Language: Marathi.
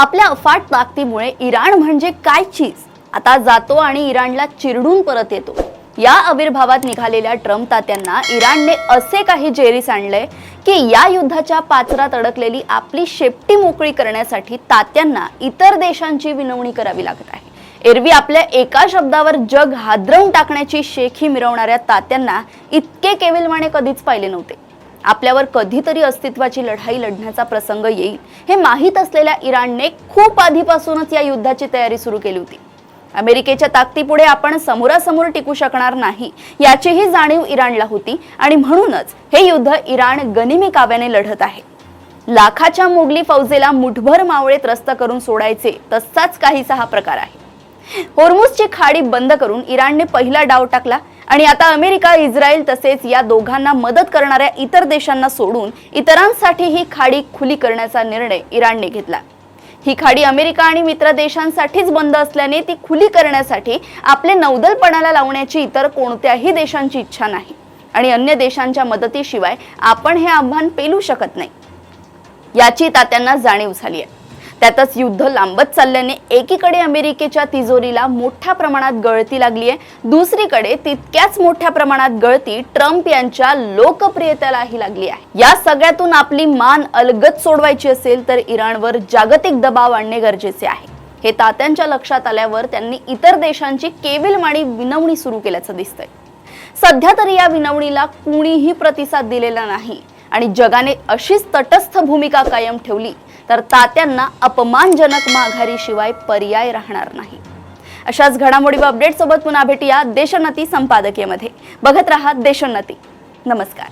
आपल्या अफाट ताकदीमुळे इराण म्हणजे काय चीज आता जातो आणि इराणला चिरडून परत येतो। या आविर्भावात निघालेल्या ट्रम्प तात्यांना इराणने असे काही जेरीस आणले की या युद्धाच्या पाचरात अडकलेली आपली शेपटी मोकळी करण्यासाठी तात्यांना इतर देशांची विनवणी करावी लागत आहे। एरवी आपल्या एका शब्दावर जग हादरवून टाकण्याची शेखी मिरवणाऱ्या तात्यांना इतके केविलवाणे कधीच पाहिले नव्हते। आपल्यावर कधीतरी अस्तित्वाची लढाई लढण्याचा प्रसंग येईल हे माहीत असलेल्या इराणने खूप आधीपासूनच या युद्धाची तयारी सुरू केली होती। अमेरिकेच्या ताकदीपुढे आपण समोरासमोर टिकू शकणार नाही याचीही जाणीव इराणला होती आणि म्हणूनच हे युद्ध इराण गनिमी काव्याने लढत आहे। लाखाच्या मोगली फौजेला मुठभर मावळे त्रस्त करून सोडायचे तसाच काहीसा हा प्रकार आहे। होर्मुझची खाडी बंद करून इराणने पहिला डाव टाकला आणि आता अमेरिका, इस्रायल तसेच या दोघांना मदत करणाऱ्या इतर देशांना सोडून इतरांसाठी ही खाडी खुली करण्याचा निर्णय इराणने घेतला। ही खाडी अमेरिका आणि मित्र देशांसाठीच बंद असल्याने ती खुली करण्यासाठी आपले नौदल पणाला लावण्याची इतर कोणत्याही देशांची इच्छा नाही आणि अन्य देशांच्या मदतीशिवाय आपण हे आव्हान पेलू शकत नाही याची तात्यांना जाणीव झाली आहे। त्यातच युद्ध लांबत चालल्याने एकीकडे अमेरिकेच्या तिजोरीला मोठ्या प्रमाणात गळती लागली आहे, दुसरीकडे तितक्याच मोठ्या प्रमाणात गळती ट्रम्प यांच्या लोकप्रियतेलाही लागली आहे। या सगळ्यातून आपली मान अलगद सोडवायची असेल तर इराणवर जागतिक दबाव आणणे गरजेचे आहे। हे तात्यांच्या लक्षात आल्यावर त्यांनी इतर देशांची केविलवाणी विनवणी सुरू केल्याचं दिसतंय। सध्या तरी या विनवणीला कुणीही प्रतिसाद दिलेला नाही आणि जगाने अशीच तटस्थ भूमिका कायम ठेवली तर तात्यांना अपमानजनक माघारीशिवाय पर्याय राहणार नाही। अशाच घडामोडी व अपडेट सोबत पुन्हा भेटूया देशोन्नती संपादकीयमध्ये। बघत रहा देशोन्नती। नमस्कार।